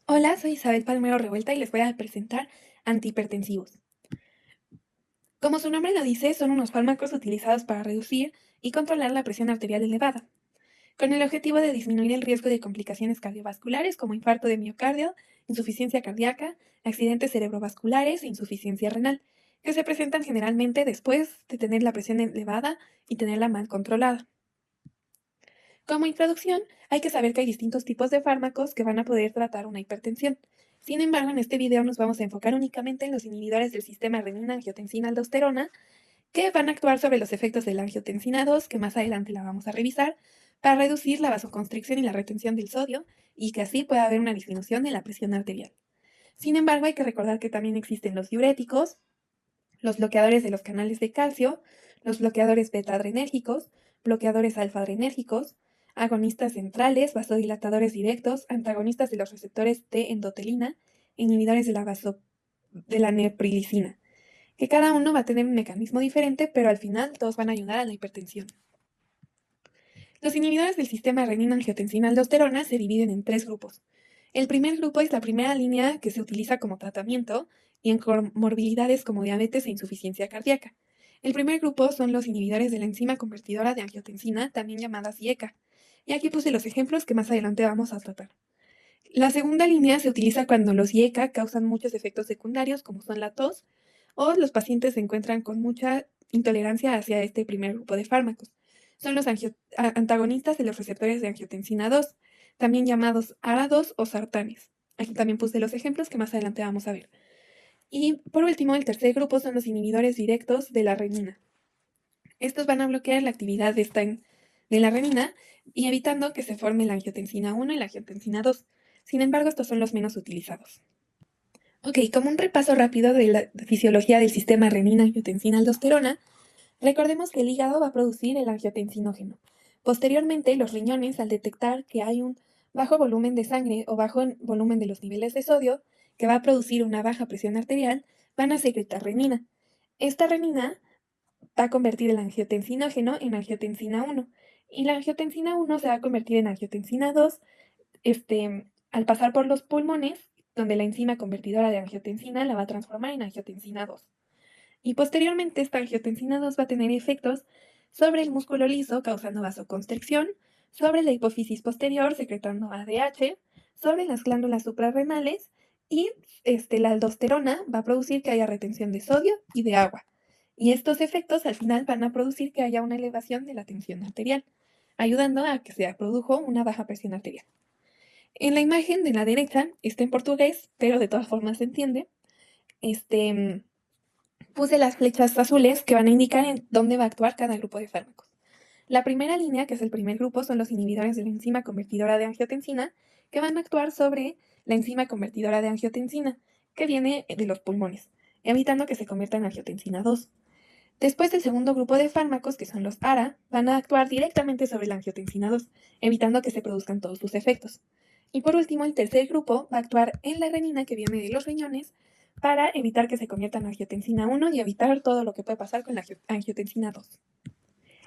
Hola, soy Isabel Palmero Revuelta y les voy a presentar antihipertensivos. Como su nombre lo dice, son unos fármacos utilizados para reducir y controlar la presión arterial elevada, con el objetivo de disminuir el riesgo de complicaciones cardiovasculares como infarto de miocardio, insuficiencia cardíaca, accidentes cerebrovasculares e insuficiencia renal, que se presentan generalmente después de tener la presión elevada y tenerla mal controlada. Como introducción, hay que saber que hay distintos tipos de fármacos que van a poder tratar una hipertensión. Sin embargo, en este video nos vamos a enfocar únicamente en los inhibidores del sistema renina-angiotensina-aldosterona, que van a actuar sobre los efectos de la angiotensina 2, que más adelante la vamos a revisar, para reducir la vasoconstricción y la retención del sodio, y que así pueda haber una disminución de la presión arterial. Sin embargo, hay que recordar que también existen los diuréticos, los bloqueadores de los canales de calcio, los bloqueadores beta-adrenérgicos, bloqueadores alfa-adrenérgicos, agonistas centrales, vasodilatadores directos, antagonistas de los receptores de endotelina, inhibidores de la neprilicina, que cada uno va a tener un mecanismo diferente, pero al final todos van a ayudar a la hipertensión. Los inhibidores del sistema renina-angiotensina-aldosterona se dividen en tres grupos. El primer grupo es la primera línea que se utiliza como tratamiento y en comorbilidades como diabetes e insuficiencia cardíaca. El primer grupo son los inhibidores de la enzima convertidora de angiotensina, también llamadas IECA. Y aquí puse los ejemplos que más adelante vamos a tratar. La segunda línea se utiliza cuando los IECA causan muchos efectos secundarios, como son la tos, o los pacientes se encuentran con mucha intolerancia hacia este primer grupo de fármacos. Son los antagonistas de los receptores de angiotensina 2, también llamados ARA2 o sartanes. Aquí también puse los ejemplos que más adelante vamos a ver. Y por último, el tercer grupo son los inhibidores directos de la renina. Estos van a bloquear la actividad de la renina y evitando que se forme la angiotensina 1 y la angiotensina 2. Sin embargo, estos son los menos utilizados. Ok, como un repaso rápido de la fisiología del sistema renina-angiotensina-aldosterona, recordemos que el hígado va a producir el angiotensinógeno. Posteriormente, los riñones, al detectar que hay un bajo volumen de sangre o bajo volumen de los niveles de sodio, que va a producir una baja presión arterial, van a secretar renina. Esta renina va a convertir el angiotensinógeno en angiotensina 1 y la angiotensina 1 se va a convertir en angiotensina 2 al pasar por los pulmones, donde la enzima convertidora de angiotensina la va a transformar en angiotensina 2. Y posteriormente esta angiotensina 2 va a tener efectos sobre el músculo liso, causando vasoconstricción, sobre la hipófisis posterior, secretando ADH, sobre las glándulas suprarrenales y la aldosterona va a producir que haya retención de sodio y de agua. Y estos efectos al final van a producir que haya una elevación de la tensión arterial, ayudando a que se produjo una baja presión arterial. En la imagen de la derecha está en portugués, pero de todas formas se entiende. Puse las flechas azules que van a indicar en dónde va a actuar cada grupo de fármacos. La primera línea, que es el primer grupo, son los inhibidores de la enzima convertidora de angiotensina, que van a actuar sobre la enzima convertidora de angiotensina, que viene de los pulmones, evitando que se convierta en angiotensina 2. Después el segundo grupo de fármacos, que son los ARA, van a actuar directamente sobre la angiotensina 2, evitando que se produzcan todos sus efectos. Y por último, el tercer grupo va a actuar en la renina, que viene de los riñones, para evitar que se convierta en angiotensina 1 y evitar todo lo que puede pasar con la angiotensina 2.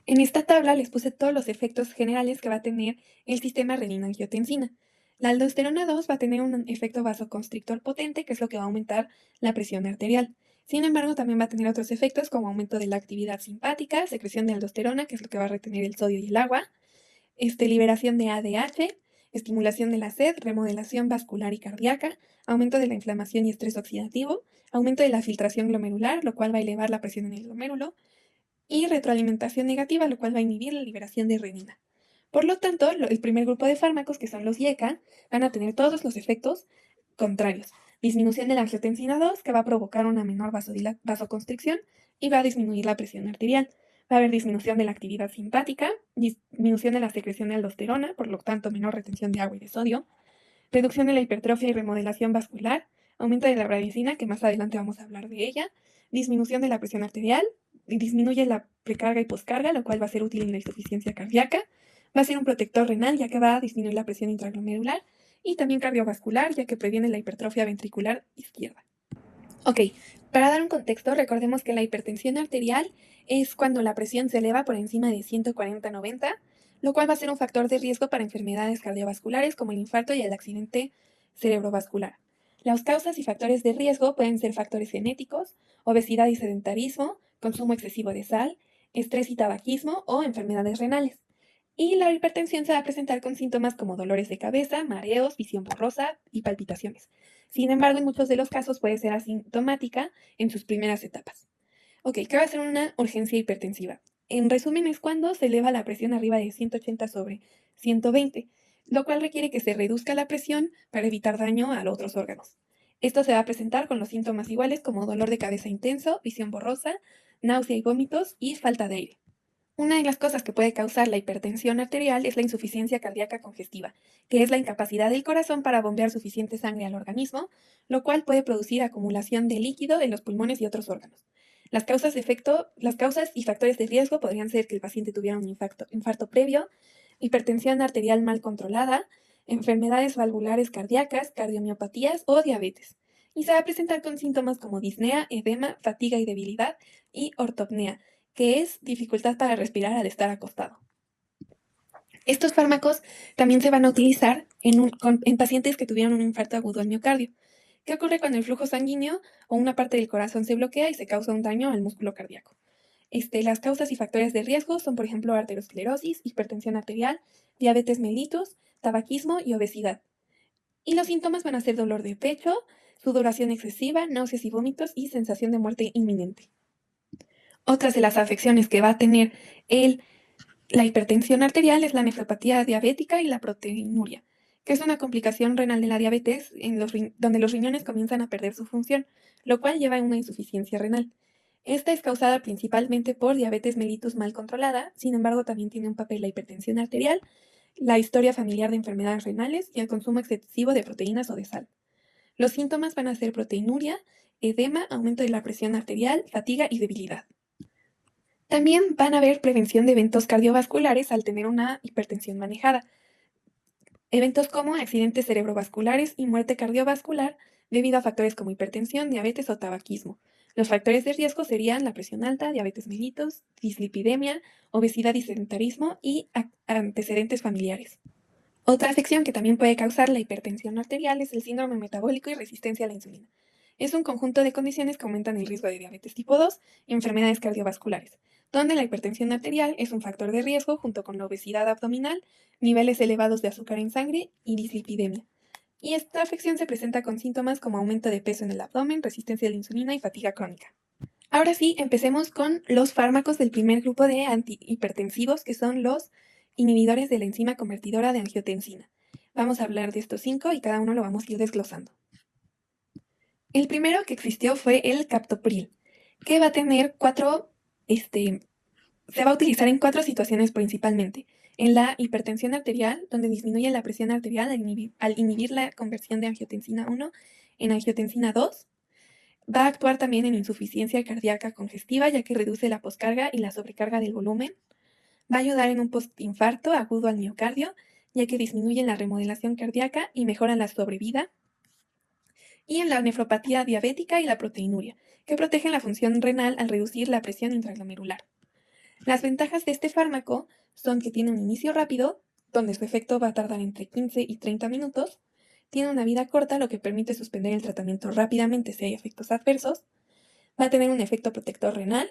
En esta tabla les puse todos los efectos generales que va a tener el sistema renina-angiotensina. La aldosterona 2 va a tener un efecto vasoconstrictor potente, que es lo que va a aumentar la presión arterial. Sin embargo, también va a tener otros efectos como aumento de la actividad simpática, secreción de aldosterona, que es lo que va a retener el sodio y el agua, liberación de ADH, estimulación de la sed, remodelación vascular y cardíaca, aumento de la inflamación y estrés oxidativo, aumento de la filtración glomerular, lo cual va a elevar la presión en el glomérulo, y retroalimentación negativa, lo cual va a inhibir la liberación de renina. Por lo tanto, el primer grupo de fármacos, que son los IECA, van a tener todos los efectos contrarios. Disminución de la angiotensina 2, que va a provocar una menor vasoconstricción y va a disminuir la presión arterial. Va a haber disminución de la actividad simpática, disminución de la secreción de aldosterona, por lo tanto menor retención de agua y de sodio, reducción de la hipertrofia y remodelación vascular, aumento de la bradicina, que más adelante vamos a hablar de ella, disminución de la presión arterial, disminuye la precarga y poscarga, lo cual va a ser útil en la insuficiencia cardíaca, va a ser un protector renal, ya que va a disminuir la presión intraglomerular, y también cardiovascular, ya que previene la hipertrofia ventricular izquierda. Ok, para dar un contexto, recordemos que la hipertensión arterial es cuando la presión se eleva por encima de 140/90, lo cual va a ser un factor de riesgo para enfermedades cardiovasculares como el infarto y el accidente cerebrovascular. Las causas y factores de riesgo pueden ser factores genéticos, obesidad y sedentarismo, consumo excesivo de sal, estrés y tabaquismo o enfermedades renales. Y la hipertensión se va a presentar con síntomas como dolores de cabeza, mareos, visión borrosa y palpitaciones. Sin embargo, en muchos de los casos puede ser asintomática en sus primeras etapas. Ok, ¿qué va a ser una urgencia hipertensiva? En resumen, es cuando se eleva la presión arriba de 180 sobre 120, lo cual requiere que se reduzca la presión para evitar daño a los otros órganos. Esto se va a presentar con los síntomas iguales como dolor de cabeza intenso, visión borrosa, náusea y vómitos y falta de aire. Una de las cosas que puede causar la hipertensión arterial es la insuficiencia cardíaca congestiva, que es la incapacidad del corazón para bombear suficiente sangre al organismo, lo cual puede producir acumulación de líquido en los pulmones y otros órganos. Las causas y factores de riesgo podrían ser que el paciente tuviera un infarto previo, hipertensión arterial mal controlada, enfermedades valvulares cardíacas, cardiomiopatías o diabetes. Y se va a presentar con síntomas como disnea, edema, fatiga y debilidad y ortopnea, que es dificultad para respirar al estar acostado. Estos fármacos también se van a utilizar en pacientes que tuvieron un infarto agudo al miocardio. ¿Qué ocurre cuando el flujo sanguíneo o una parte del corazón se bloquea y se causa un daño al músculo cardíaco? Las causas y factores de riesgo son, por ejemplo, arteriosclerosis, hipertensión arterial, diabetes mellitus, tabaquismo y obesidad. Y los síntomas van a ser dolor de pecho, sudoración excesiva, náuseas y vómitos y sensación de muerte inminente. Otras de las afecciones que va a tener la hipertensión arterial es la nefropatía diabética y la proteinuria, que es una complicación renal de la diabetes donde los riñones comienzan a perder su función, lo cual lleva a una insuficiencia renal. Esta es causada principalmente por diabetes mellitus mal controlada, sin embargo también tiene un papel la hipertensión arterial, la historia familiar de enfermedades renales y el consumo excesivo de proteínas o de sal. Los síntomas van a ser proteinuria, edema, aumento de la presión arterial, fatiga y debilidad. También van a haber prevención de eventos cardiovasculares al tener una hipertensión manejada. Eventos como accidentes cerebrovasculares y muerte cardiovascular debido a factores como hipertensión, diabetes o tabaquismo. Los factores de riesgo serían la presión alta, diabetes mellitus, dislipidemia, obesidad y sedentarismo y antecedentes familiares. Otra afección que también puede causar la hipertensión arterial es el síndrome metabólico y resistencia a la insulina. Es un conjunto de condiciones que aumentan el riesgo de diabetes tipo 2 y enfermedades cardiovasculares, donde la hipertensión arterial es un factor de riesgo junto con la obesidad abdominal, niveles elevados de azúcar en sangre y dislipidemia. Y esta afección se presenta con síntomas como aumento de peso en el abdomen, resistencia a la insulina y fatiga crónica. Ahora sí, empecemos con los fármacos del primer grupo de antihipertensivos, que son los inhibidores de la enzima convertidora de angiotensina. Vamos a hablar de estos 5 y cada uno lo vamos a ir desglosando. El primero que existió fue el captopril, que va a tener se va a utilizar en 4 situaciones principalmente. En la hipertensión arterial, donde disminuye la presión arterial al inhibir la conversión de angiotensina 1 en angiotensina 2. Va a actuar también en insuficiencia cardíaca congestiva, ya que reduce la poscarga y la sobrecarga del volumen. Va a ayudar en un postinfarto agudo al miocardio, ya que disminuye la remodelación cardíaca y mejora la sobrevida. Y en la nefropatía diabética y la proteinuria, que protegen la función renal al reducir la presión intraglomerular. Las ventajas de este fármaco son que tiene un inicio rápido, donde su efecto va a tardar entre 15 y 30 minutos, tiene una vida corta, lo que permite suspender el tratamiento rápidamente si hay efectos adversos, va a tener un efecto protector renal,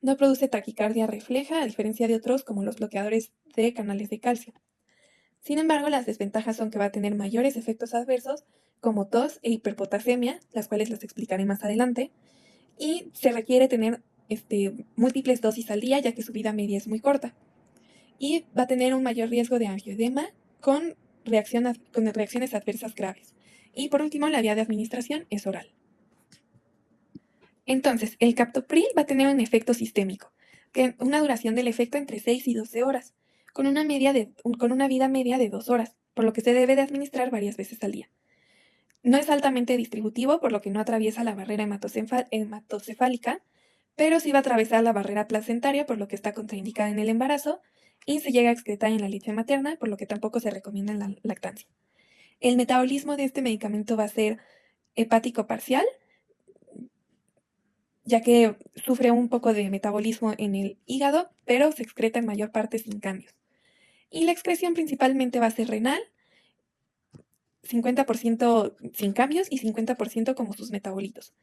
no produce taquicardia refleja, a diferencia de otros como los bloqueadores de canales de calcio. Sin embargo, las desventajas son que va a tener mayores efectos adversos, como tos e hiperpotasemia, las cuales las explicaré más adelante, y se requiere tener múltiples dosis al día, ya que su vida media es muy corta. Y va a tener un mayor riesgo de angioedema con reacciones adversas graves. Y por último, la vía de administración es oral. Entonces, el captopril va a tener un efecto sistémico, una duración del efecto entre 6 y 12 horas, con una vida media de 2 horas, por lo que se debe de administrar varias veces al día. No es altamente distributivo, por lo que no atraviesa la barrera hematocefálica, pero sí va a atravesar la barrera placentaria, por lo que está contraindicada en el embarazo, y se llega a excretar en la leche materna, por lo que tampoco se recomienda en la lactancia. El metabolismo de este medicamento va a ser hepático parcial, ya que sufre un poco de metabolismo en el hígado, pero se excreta en mayor parte sin cambios. Y la excreción principalmente va a ser renal, 50% sin cambios y 50% como sus metabolitos.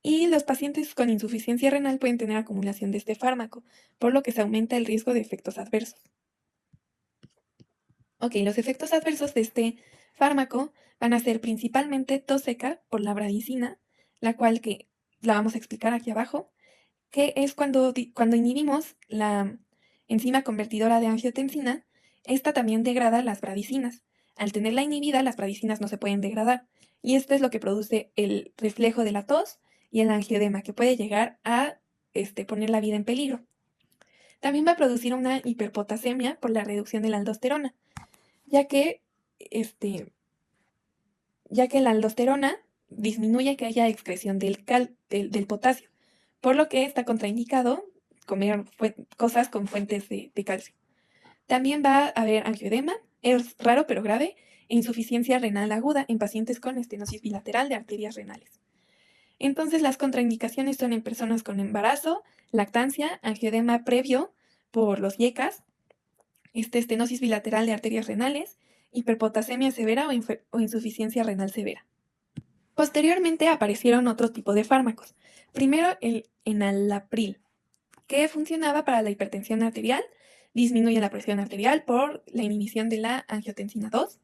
Y los pacientes con insuficiencia renal pueden tener acumulación de este fármaco, por lo que se aumenta el riesgo de efectos adversos. Ok, los efectos adversos de este fármaco van a ser principalmente tos seca por la bradicina, la cual que la vamos a explicar aquí abajo, que es cuando inhibimos la enzima convertidora de angiotensina. Esta también degrada las bradicinas. Al tenerla inhibida, las bradicinas no se pueden degradar, y esto es lo que produce el reflejo de la tos y el angioedema, que puede llegar a poner la vida en peligro. También va a producir una hiperpotasemia por la reducción de la aldosterona, ya que, este, ya que la aldosterona disminuye que haya excreción del potasio, por lo que está contraindicado comer cosas con fuentes de calcio. También va a haber angioedema, es raro pero grave, e insuficiencia renal aguda en pacientes con estenosis bilateral de arterias renales. Entonces, las contraindicaciones son en personas con embarazo, lactancia, angioedema previo por los IECAS, estenosis bilateral de arterias renales, hiperpotasemia severa o insuficiencia renal severa. Posteriormente aparecieron otro tipo de fármacos. Primero el enalapril, que funcionaba para la hipertensión arterial, disminuye la presión arterial por la inhibición de la angiotensina 2.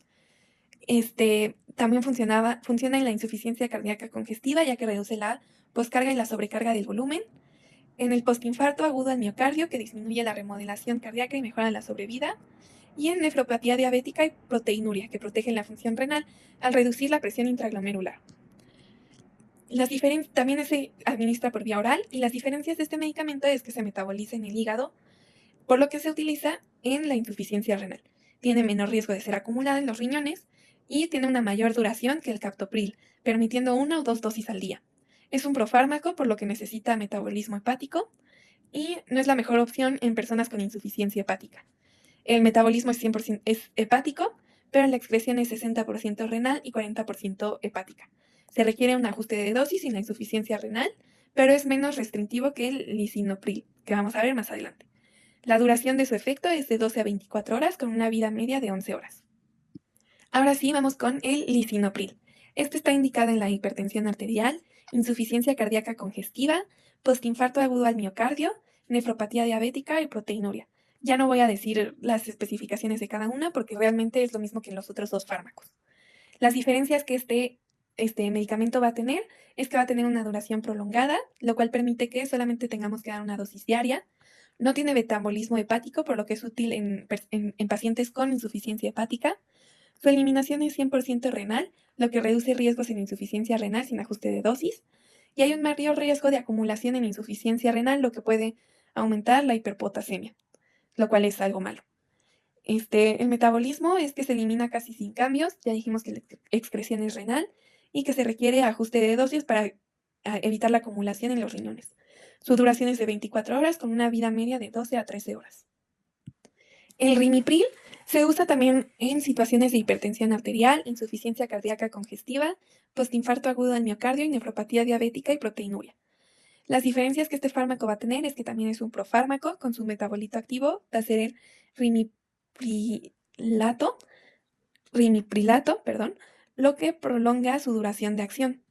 También funciona en la insuficiencia cardíaca congestiva, ya que reduce la poscarga y la sobrecarga del volumen. En el postinfarto agudo al miocardio, que disminuye la remodelación cardíaca y mejora la sobrevida. Y en nefropatía diabética y proteinuria, que protege la función renal al reducir la presión intraglomerular. También se administra por vía oral, y las diferencias de este medicamento es que se metaboliza en el hígado, por lo que se utiliza en la insuficiencia renal. Tiene menor riesgo de ser acumulada en los riñones y tiene una mayor duración que el captopril, permitiendo 1 o 2 dosis al día. Es un profármaco, por lo que necesita metabolismo hepático y no es la mejor opción en personas con insuficiencia hepática. El metabolismo es 100% hepático, pero la excreción es 60% renal y 40% hepática. Se requiere un ajuste de dosis en la insuficiencia renal, pero es menos restrictivo que el lisinopril, que vamos a ver más adelante. La duración de su efecto es de 12 a 24 horas, con una vida media de 11 horas. Ahora sí, vamos con el lisinopril. Este está indicado en la hipertensión arterial, insuficiencia cardíaca congestiva, postinfarto agudo al miocardio, nefropatía diabética y proteinuria. Ya no voy a decir las especificaciones de cada una porque realmente es lo mismo que en los otros dos fármacos. Las diferencias que este medicamento va a tener es que va a tener una duración prolongada, lo cual permite que solamente tengamos que dar una dosis diaria. No tiene metabolismo hepático, por lo que es útil en pacientes con insuficiencia hepática. Su eliminación es 100% renal, lo que reduce riesgos en insuficiencia renal sin ajuste de dosis. Y hay un mayor riesgo de acumulación en insuficiencia renal, lo que puede aumentar la hiperpotasemia, lo cual es algo malo. El metabolismo es que se elimina casi sin cambios, ya dijimos que la excreción es renal y que se requiere ajuste de dosis para evitar la acumulación en los riñones. Su duración es de 24 horas con una vida media de 12 a 13 horas. El rimipril se usa también en situaciones de hipertensión arterial, insuficiencia cardíaca congestiva, postinfarto agudo al miocardio y nefropatía diabética y proteinuria. Las diferencias que este fármaco va a tener es que también es un profármaco con su metabolito activo, va a ser el rimiprilato, lo que prolonga su duración de acción.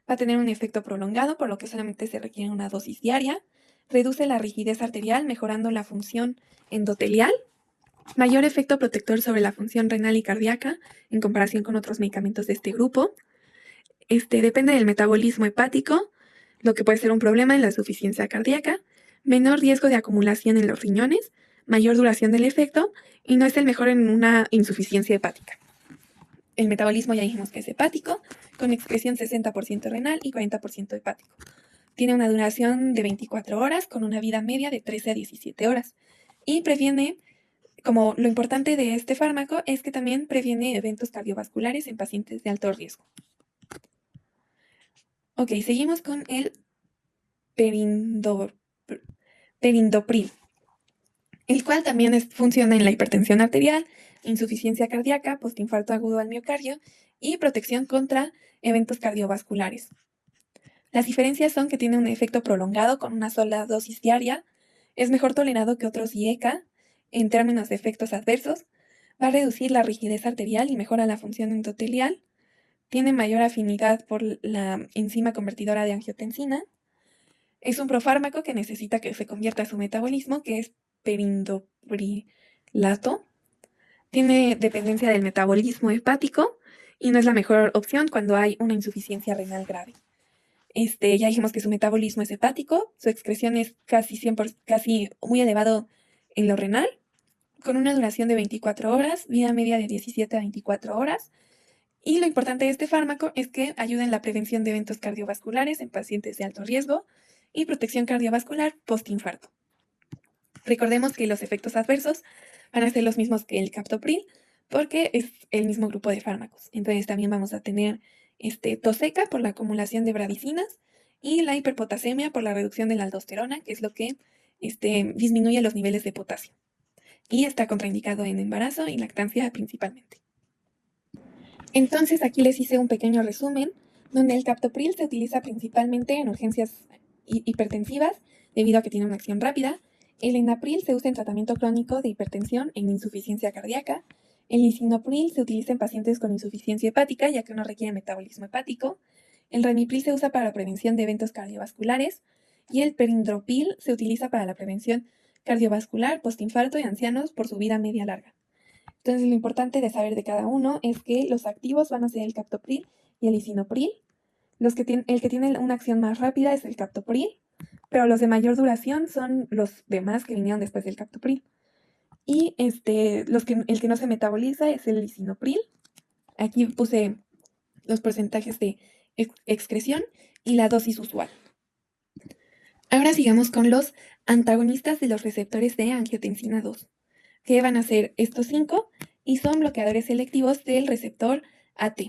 Va a tener un efecto prolongado, por lo que solamente se requiere una dosis diaria. Reduce la rigidez arterial, mejorando la función endotelial. Mayor efecto protector sobre la función renal y cardíaca en comparación con otros medicamentos de este grupo. Depende del metabolismo hepático, lo que puede ser un problema en la insuficiencia cardíaca. Menor riesgo de acumulación en los riñones, mayor duración del efecto y no es el mejor en una insuficiencia hepática. El metabolismo ya dijimos que es hepático, con excreción 60% renal y 40% hepático. Tiene una duración de 24 horas, con una vida media de 13 a 17 horas. Y previene, como lo importante de este fármaco, es que también previene eventos cardiovasculares en pacientes de alto riesgo. Ok, seguimos con el perindopril, el cual también funciona en la hipertensión arterial, insuficiencia cardíaca, postinfarto agudo al miocardio y protección contra eventos cardiovasculares. Las diferencias son que tiene un efecto prolongado con una sola dosis diaria, es mejor tolerado que otros IECA en términos de efectos adversos, Va a reducir la rigidez arterial y mejora la función endotelial. Tiene mayor afinidad por la enzima convertidora de angiotensina. Es un profármaco que necesita que se convierta su metabolismo, que es perindoprilato. Tiene dependencia del metabolismo hepático y no es la mejor opción cuando hay una insuficiencia renal grave. Ya dijimos que su metabolismo es hepático, su excreción es casi 100%, casi muy elevado en lo renal, con una duración de 24 horas, vida media de 17 a 24 horas. Y lo importante de este fármaco es que ayuda en la prevención de eventos cardiovasculares en pacientes de alto riesgo y protección cardiovascular postinfarto. Recordemos que los efectos adversos van a ser los mismos que el captopril porque es el mismo grupo de fármacos. Entonces también vamos a tener tos seca por la acumulación de bradicinas y la hiperpotasemia por la reducción de la aldosterona, que es lo que disminuye los niveles de potasio. Y está contraindicado en embarazo y lactancia principalmente. Entonces aquí les hice un pequeño resumen donde el captopril se utiliza principalmente en urgencias hipertensivas debido a que tiene una acción rápida. El enalapril se usa en tratamiento crónico de hipertensión en insuficiencia cardíaca. El lisinopril se utiliza en pacientes con insuficiencia hepática ya que no requiere metabolismo hepático. El ramipril se usa para la prevención de eventos cardiovasculares y el perindropil se utiliza para la prevención cardiovascular, postinfarto y ancianos por su vida media larga. Entonces, lo importante de saber de cada uno es que los activos van a ser el captopril y el lisinopril. El que tiene una acción más rápida es el captopril, pero los de mayor duración son los demás que vinieron después del captopril. Y el que no se metaboliza es el lisinopril. Aquí puse los porcentajes de excreción y la dosis usual. Ahora sigamos con los antagonistas de los receptores de angiotensina 2, que van a ser estos 5 y son bloqueadores selectivos del receptor AT.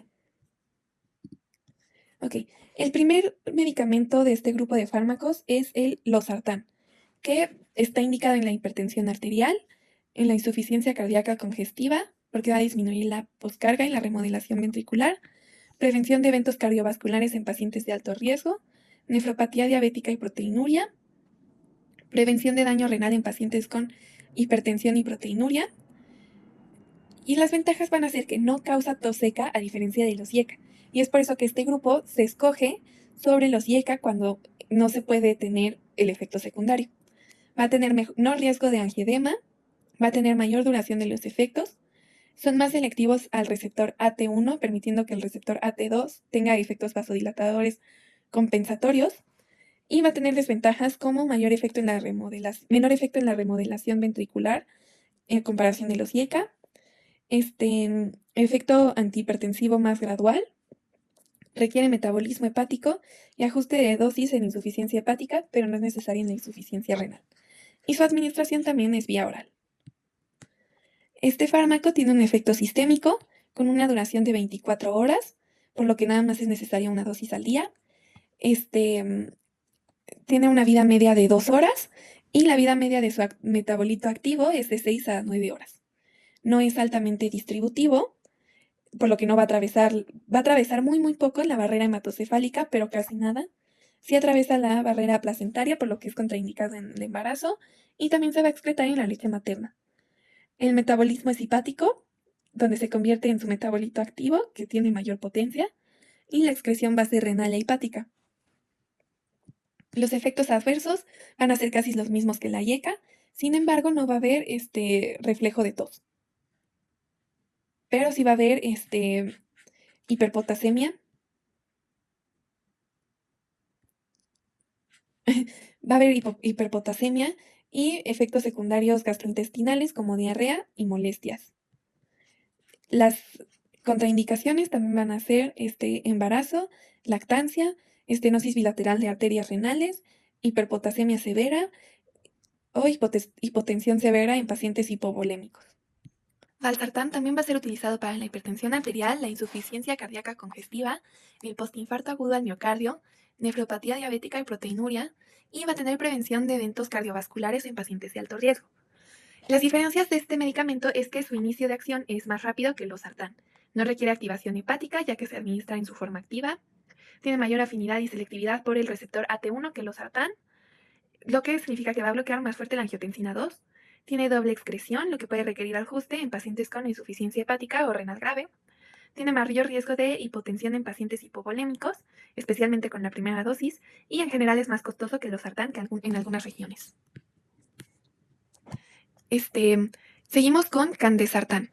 Ok, el primer medicamento de este grupo de fármacos es el losartán, que está indicado en la hipertensión arterial, en la insuficiencia cardíaca congestiva, porque va a disminuir la poscarga y la remodelación ventricular, prevención de eventos cardiovasculares en pacientes de alto riesgo, nefropatía diabética y proteinuria, prevención de daño renal en pacientes con hipertensión y proteinuria. Y las ventajas van a ser que no causa tos seca a diferencia de los IECA. Y es por eso que este grupo se escoge sobre los IECA cuando no se puede tener el efecto secundario. Va a tener menor riesgo de angioedema, va a tener mayor duración de los efectos, son más selectivos al receptor AT1, permitiendo que el receptor AT2 tenga efectos vasodilatadores compensatorios, y va a tener desventajas como menor efecto en la remodelación ventricular en comparación de los IECA, efecto antihipertensivo más gradual, requiere metabolismo hepático y ajuste de dosis en insuficiencia hepática, pero no es necesario en la insuficiencia renal. Y su administración también es vía oral. Este fármaco tiene un efecto sistémico con una duración de 24 horas, por lo que nada más es necesaria una dosis al día. Tiene una vida media de 2 horas y la vida media de su metabolito activo es de 6 a 9 horas. No es altamente distributivo, por lo que no va a atravesar muy poco la barrera hematocefálica, pero casi nada. Sí atraviesa la barrera placentaria, por lo que es contraindicado en el embarazo, y también se va a excretar en la leche materna. El metabolismo es hepático, donde se convierte en su metabolito activo, que tiene mayor potencia, y la excreción va a ser renal e hepática. Los efectos adversos van a ser casi los mismos que la IECA, sin embargo no va a haber reflejo de tos. Pero sí va a haber hiperpotasemia. Va a haber hiperpotasemia y efectos secundarios gastrointestinales como diarrea y molestias. Las contraindicaciones también van a ser embarazo, lactancia, estenosis bilateral de arterias renales, hiperpotasemia severa o hipotensión severa en pacientes hipovolémicos. Valsartán también va a ser utilizado para la hipertensión arterial, la insuficiencia cardíaca congestiva, el postinfarto agudo al miocardio, nefropatía diabética y proteinuria, y va a tener prevención de eventos cardiovasculares en pacientes de alto riesgo. Las diferencias de este medicamento es que su inicio de acción es más rápido que el losartán. No requiere activación hepática ya que se administra en su forma activa. Tiene mayor afinidad y selectividad por el receptor AT1 que el losartán, lo que significa que va a bloquear más fuerte la angiotensina 2. Tiene doble excreción, lo que puede requerir ajuste en pacientes con insuficiencia hepática o renal grave. Tiene mayor riesgo de hipotensión en pacientes hipovolémicos, especialmente con la primera dosis, y en general es más costoso que el losartán en algunas regiones. Seguimos con candesartán.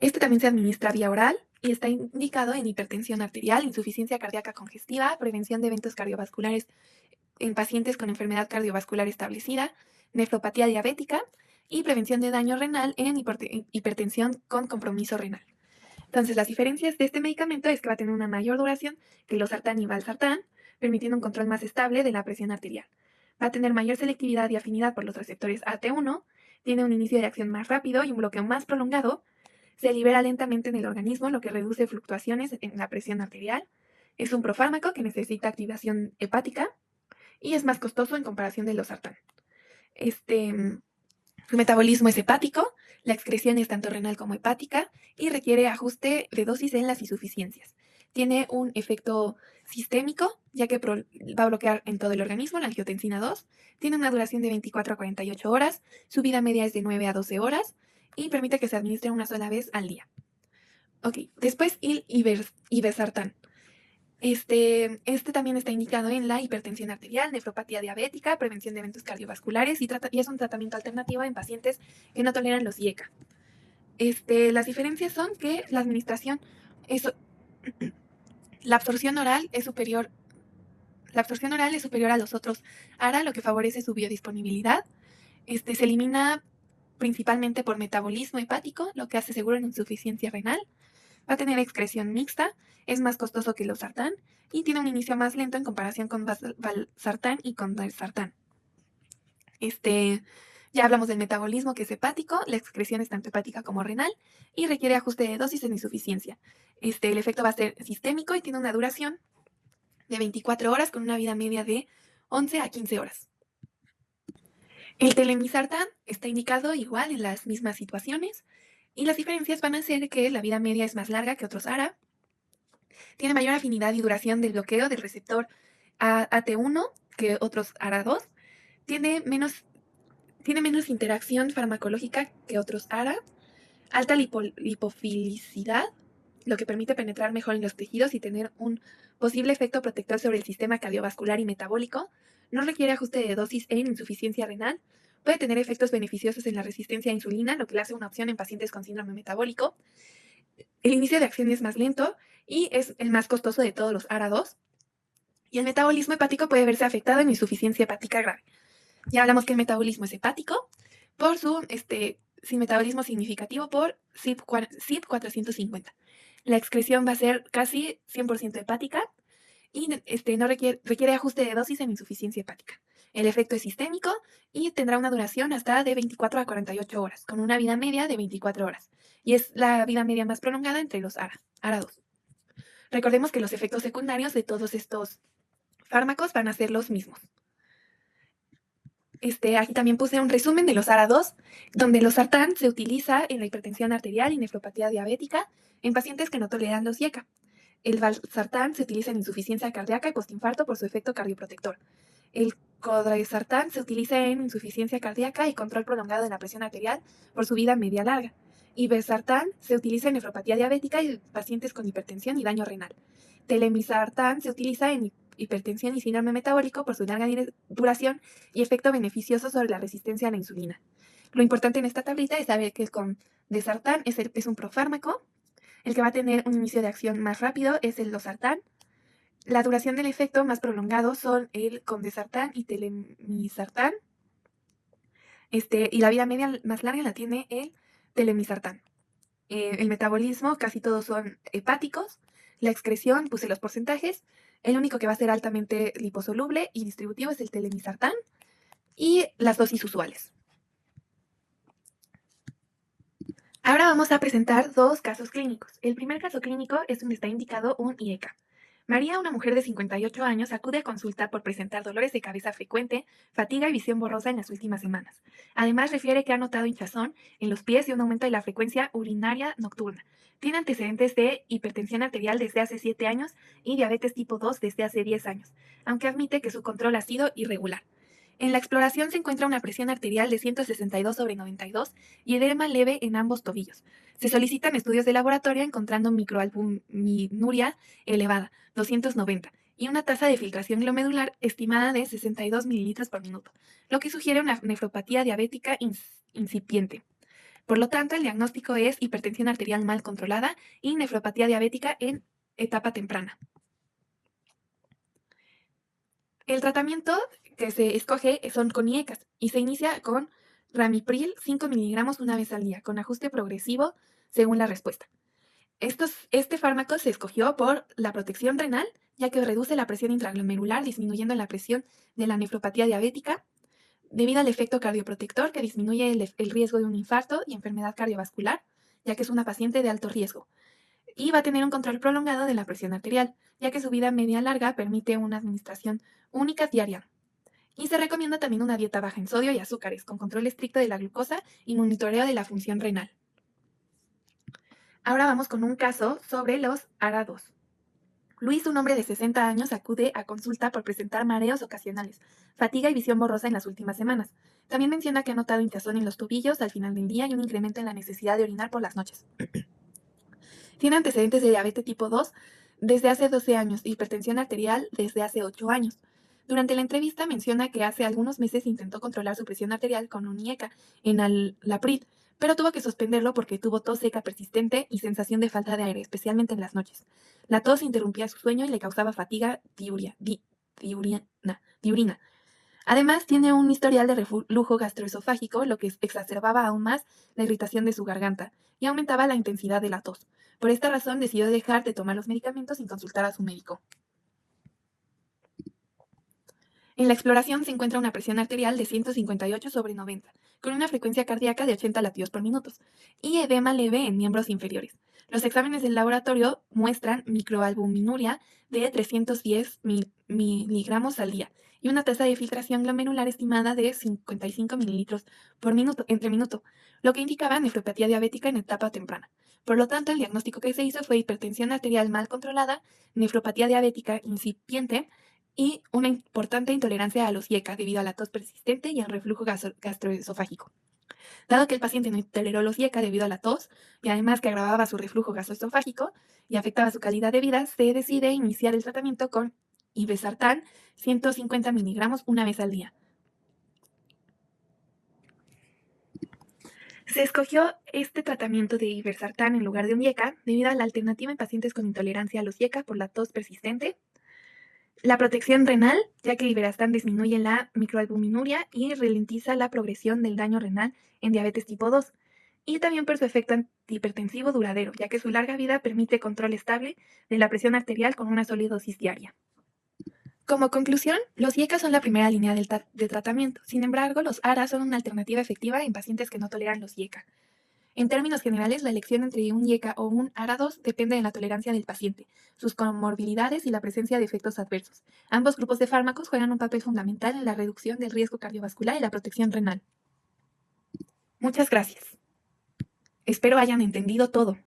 Este también se administra vía oral y está indicado en hipertensión arterial, insuficiencia cardíaca congestiva, prevención de eventos cardiovasculares en pacientes con enfermedad cardiovascular establecida, nefropatía diabética y prevención de daño renal en hipertensión con compromiso renal. Entonces, las diferencias de este medicamento es que va a tener una mayor duración que el losartán y valsartán, permitiendo un control más estable de la presión arterial. Va a tener mayor selectividad y afinidad por los receptores AT1, tiene un inicio de acción más rápido y un bloqueo más prolongado, se libera lentamente en el organismo, lo que reduce fluctuaciones en la presión arterial, es un profármaco que necesita activación hepática y es más costoso en comparación del losartán. Su metabolismo es hepático, la excreción es tanto renal como hepática y requiere ajuste de dosis en las insuficiencias. Tiene un efecto sistémico, ya que va a bloquear en todo el organismo la angiotensina 2. Tiene una duración de 24 a 48 horas, su vida media es de 9 a 12 horas y permite que se administre una sola vez al día. Ok, después el irbesartán. Este también está indicado en la hipertensión arterial, nefropatía diabética, prevención de eventos cardiovasculares y es un tratamiento alternativo en pacientes que no toleran los IECA. Las diferencias son que la administración es, la absorción oral es superior a los otros ARA, lo que favorece su biodisponibilidad. Se elimina principalmente por metabolismo hepático, lo que hace seguro en insuficiencia renal. Va a tener excreción mixta, es más costoso que el losartán y tiene un inicio más lento en comparación con valsartán y con valsartán. Ya hablamos del metabolismo, que es hepático, la excreción es tanto hepática como renal y requiere ajuste de dosis en insuficiencia. El efecto va a ser sistémico y tiene una duración de 24 horas con una vida media de 11 a 15 horas. El telmisartán está indicado igual en las mismas situaciones y las diferencias van a ser que la vida media es más larga que otros ARA, tiene mayor afinidad y duración del bloqueo del receptor AT1 que otros ARA2, tiene menos interacción farmacológica que otros ARA, alta lipofilicidad, lo que permite penetrar mejor en los tejidos y tener un posible efecto protector sobre el sistema cardiovascular y metabólico, no requiere ajuste de dosis en insuficiencia renal, puede tener efectos beneficiosos en la resistencia a insulina, lo que le hace una opción en pacientes con síndrome metabólico. El inicio de acción es más lento y es el más costoso de todos los ARA2. Y el metabolismo hepático puede verse afectado en insuficiencia hepática grave. Ya hablamos que el metabolismo es hepático por su sin metabolismo significativo por CYP450. La excreción va a ser casi 100% hepática y no requiere ajuste de dosis en insuficiencia hepática. El efecto es sistémico y tendrá una duración hasta de 24 a 48 horas, con una vida media de 24 horas. Y es la vida media más prolongada entre los ARA2. Recordemos que los efectos secundarios de todos estos fármacos van a ser los mismos. Aquí también puse un resumen de los ARA2, donde el losartán se utiliza en la hipertensión arterial y nefropatía diabética en pacientes que no toleran los IECA. El valsartán se utiliza en insuficiencia cardíaca y postinfarto por su efecto cardioprotector. El codresartán se utiliza en insuficiencia cardíaca y control prolongado de la presión arterial por su vida media larga. Y irbesartán se utiliza en nefropatía diabética y pacientes con hipertensión y daño renal. Telmisartán se utiliza en hipertensión y síndrome metabólico por su larga duración y efecto beneficioso sobre la resistencia a la insulina. Lo importante en esta tablita es saber que el condesartán es un profármaco. El que va a tener un inicio de acción más rápido es el losartán. La duración del efecto más prolongado son el condesartán y telmisartán. Y la vida media más larga la tiene el telmisartán. El metabolismo, casi todos son hepáticos. La excreción, puse los porcentajes. El único que va a ser altamente liposoluble y distributivo es el telmisartán. Y las dosis usuales. Ahora vamos a presentar dos casos clínicos. El primer caso clínico es donde está indicado un IECA. María, una mujer de 58 años, acude a consulta por presentar dolores de cabeza frecuente, fatiga y visión borrosa en las últimas semanas. Además, refiere que ha notado hinchazón en los pies y un aumento de la frecuencia urinaria nocturna. Tiene antecedentes de hipertensión arterial desde hace 7 años y diabetes tipo 2 desde hace 10 años, aunque admite que su control ha sido irregular. En la exploración se encuentra una presión arterial de 162/92 y edema leve en ambos tobillos. Se solicitan estudios de laboratorio encontrando microalbuminuria elevada, 290, y una tasa de filtración glomerular estimada de 62 mililitros por minuto, lo que sugiere una nefropatía diabética incipiente. Por lo tanto, el diagnóstico es hipertensión arterial mal controlada y nefropatía diabética en etapa temprana. El tratamiento que se escoge son con IECAS y se inicia con ramipril 5 miligramos una vez al día, con ajuste progresivo según la respuesta. Este fármaco se escogió por la protección renal, ya que reduce la presión intraglomerular, disminuyendo la presión de la nefropatía diabética, debido al efecto cardioprotector que disminuye el riesgo de un infarto y enfermedad cardiovascular, ya que es una paciente de alto riesgo. Y va a tener un control prolongado de la presión arterial, ya que su vida media larga permite una administración única diaria. Y se recomienda también una dieta baja en sodio y azúcares, con control estricto de la glucosa y monitoreo de la función renal. Ahora vamos con un caso sobre los ARA2. Luis, un hombre de 60 años, acude a consulta por presentar mareos ocasionales, fatiga y visión borrosa en las últimas semanas. También menciona que ha notado hinchazón en los tobillos al final del día y un incremento en la necesidad de orinar por las noches. Tiene antecedentes de diabetes tipo 2 desde hace 12 años y hipertensión arterial desde hace 8 años. Durante la entrevista menciona que hace algunos meses intentó controlar su presión arterial con un IECA en Alapril, pero tuvo que suspenderlo porque tuvo tos seca persistente y sensación de falta de aire, especialmente en las noches. La tos interrumpía su sueño y le causaba fatiga diurina. Además, tiene un historial de reflujo gastroesofágico, lo que exacerbaba aún más la irritación de su garganta y aumentaba la intensidad de la tos. Por esta razón, decidió dejar de tomar los medicamentos sin consultar a su médico. En la exploración se encuentra una presión arterial de 158/90, con una frecuencia cardíaca de 80 latidos por minuto y edema leve en miembros inferiores. Los exámenes del laboratorio muestran microalbuminuria de 310 miligramos al día y una tasa de filtración glomerular estimada de 55 mililitros por minuto, entre minuto, lo que indicaba nefropatía diabética en etapa temprana. Por lo tanto, el diagnóstico que se hizo fue hipertensión arterial mal controlada, nefropatía diabética incipiente, y una importante intolerancia a los IECA debido a la tos persistente y al reflujo gastroesofágico. Dado que el paciente no toleró los IECA debido a la tos y además que agravaba su reflujo gastroesofágico y afectaba su calidad de vida, se decide iniciar el tratamiento con irbesartán 150 miligramos una vez al día. Se escogió este tratamiento de irbesartán en lugar de un IECA debido a la alternativa en pacientes con intolerancia a los IECA por la tos persistente, la protección renal, ya que iberastán disminuye la microalbuminuria y ralentiza la progresión del daño renal en diabetes tipo 2. Y también por su efecto antihipertensivo duradero, ya que su larga vida permite control estable de la presión arterial con una sola dosis diaria. Como conclusión, los IECA son la primera línea de tratamiento. Sin embargo, los ARA son una alternativa efectiva en pacientes que no toleran los IECA. En términos generales, la elección entre un IECA o un ARA2 depende de la tolerancia del paciente, sus comorbilidades y la presencia de efectos adversos. Ambos grupos de fármacos juegan un papel fundamental en la reducción del riesgo cardiovascular y la protección renal. Muchas gracias. Espero hayan entendido todo.